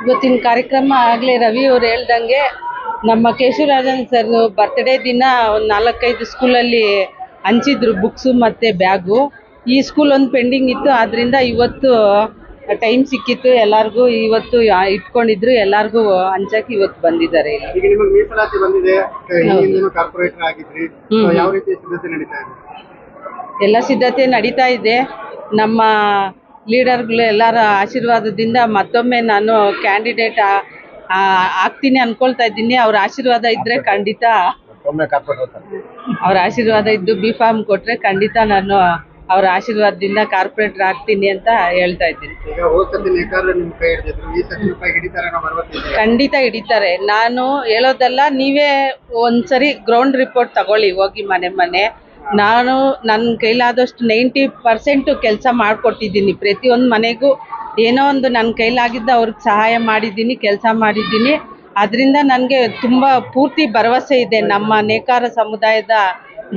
ಇವತ್ತಿನ ಕಾರ್ಯಕ್ರಮ ಆಗಲೇ ರವಿ ಅವ್ರು ಹೇಳ್ದಂಗೆ ನಮ್ಮ ಕೇಶವರಾಜನ್ ಸರ್ ಬರ್ತ್ಡೇ ದಿನ ಒಂದು 4-5 ಸ್ಕೂಲಲ್ಲಿ ಹಂಚಿದ್ರು ಬುಕ್ಸು ಮತ್ತು ಬ್ಯಾಗು. ಈ ಸ್ಕೂಲ್ ಒಂದು ಪೆಂಡಿಂಗ್ ಇತ್ತು, ಆದ್ದರಿಂದ ಇವತ್ತು ಟೈಮ್ ಸಿಕ್ಕಿತ್ತು ಎಲ್ಲರಿಗೂ. ಇವತ್ತು ಇಟ್ಕೊಂಡಿದ್ರು, ಎಲ್ಲರಿಗೂ ಹಂಚಕ್ಕೆ ಇವತ್ತು ಬಂದಿದ್ದಾರೆ. ಈಗ ನಿಮಗೆ ಮೀಸಲಾತಿ ಬಂದಿದೆ, ಹಿಂದಿನ ಕಾರ್ಪೊರೇಟರ್ ಆಗಿದ್ರಿ, ಯಾವ ರೀತಿ ಸಿದ್ಧತೆ ನಡೀತಾ ಇದೆ? ಎಲ್ಲ ಸಿದ್ಧತೆ ನಡೀತಾ ಇದೆ. ನಮ್ಮ ಲೀಡರ್ಗಳು ಎಲ್ಲರ ಆಶೀರ್ವಾದದಿಂದ ಮತ್ತೊಮ್ಮೆ ನಾನು ಕ್ಯಾಂಡಿಡೇಟ್ ಆಗ್ತೀನಿ ಅನ್ಕೊಳ್ತಾ ಇದ್ದೀನಿ. ಅವ್ರ ಆಶೀರ್ವಾದ ಇದ್ದರೆ ಖಂಡಿತ, ಅವ್ರ ಆಶೀರ್ವಾದ ಇದ್ದು B.Pharm ಕೊಟ್ಟರೆ ಖಂಡಿತ ನಾನು ಅವ್ರ ಆಶೀರ್ವಾದದಿಂದ ಕಾರ್ಪೊರೇಟರ್ ಆಗ್ತೀನಿ ಅಂತ ಹೇಳ್ತಾ ಇದ್ದೀನಿ. ಖಂಡಿತ ಹಿಡಿತಾರೆ. ನಾನು ಹೇಳೋದಲ್ಲ, ನೀವೇ ಒಂದ್ಸರಿ ಗ್ರೌಂಡ್ ರಿಪೋರ್ಟ್ ತಗೊಳ್ಳಿ ಹೋಗಿ ಮನೆ. ನಾನು ನನ್ನ ಕೈಲಾದಷ್ಟು 90% ಕೆಲಸ ಮಾಡಿಕೊಟ್ಟಿದ್ದೀನಿ. ಪ್ರತಿಯೊಂದು ಮನೆಗೂ ಏನೋ ಒಂದು ನನ್ನ ಕೈಲಾಗಿದ್ದ ಅವ್ರಿಗೆ ಸಹಾಯ ಮಾಡಿದ್ದೀನಿ, ಕೆಲಸ ಮಾಡಿದ್ದೀನಿ. ಅದರಿಂದ ನನಗೆ ತುಂಬ ಪೂರ್ತಿ ಭರವಸೆ ಇದೆ, ನಮ್ಮ ನೇಕಾರ ಸಮುದಾಯದ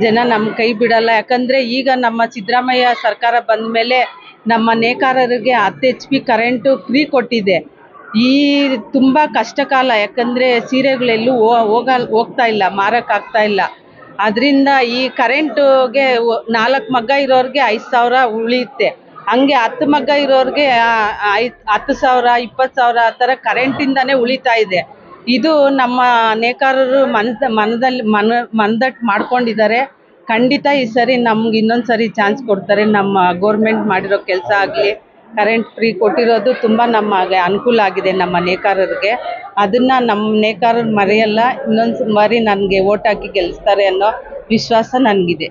ಜನ ನಮ್ಮ ಕೈ ಬಿಡಲ್ಲ. ಯಾಕಂದರೆ ಈಗ ನಮ್ಮ ಸಿದ್ದರಾಮಯ್ಯ ಸರ್ಕಾರ ಬಂದ ಮೇಲೆ ನಮ್ಮ ನೇಕಾರರಿಗೆ 10 HP ಕರೆಂಟು ಫ್ರೀ ಕೊಟ್ಟಿದೆ. ಈ ತುಂಬ ಕಷ್ಟ ಕಾಲ, ಯಾಕಂದರೆ ಸೀರೆಗಳೆಲ್ಲೂ ಹೋಗ್ತಾ ಇಲ್ಲ, ಮಾರೋಕ್ಕಾಗ್ತಾ ಇಲ್ಲ. ಅದರಿಂದ ಈ ಕರೆಂಟುಗೆ 4 ಮಗ್ಗ ಇರೋರಿಗೆ 5,000 ಉಳಿಯುತ್ತೆ. ಹಂಗೆ 10 ಮಗ್ಗ ಇರೋರಿಗೆ 10,000, 20,000 ಆ ಥರ ಕರೆಂಟಿಂದನೇ ಉಳಿತಾ ಇದೆ. ಇದು ನಮ್ಮ ನೇಕಾರರು ಮನದಟ್ಟು ಮಾಡ್ಕೊಂಡಿದ್ದಾರೆ. ಖಂಡಿತ ಈ ಸರಿ ನಮ್ಗೆ ಇನ್ನೊಂದು ಸರಿ ಚಾನ್ಸ್ ಕೊಡ್ತಾರೆ. ನಮ್ಮ ಗೌರ್ಮೆಂಟ್ ಮಾಡಿರೋ ಕೆಲಸ ಆಗಲಿ, ಕರೆಂಟ್ ಫ್ರೀ ಕೊಟ್ಟಿರೋದು ತುಂಬ ನಮಗೆ ಅನುಕೂಲ ಆಗಿದೆ ನಮ್ಮ ನೇಕಾರರಿಗೆ. ಅದನ್ನು ನಮ್ಮ ನೇಕಾರರು ಮರೆಯಲ್ಲ. ಇನ್ನೊಂದು ಬಾರಿ ನನಗೆ ಓಟ್ ಹಾಕಿ ಗೆಲ್ಲಿಸ್ತಾರೆ ಅನ್ನೋ ವಿಶ್ವಾಸ ನನಗಿದೆ.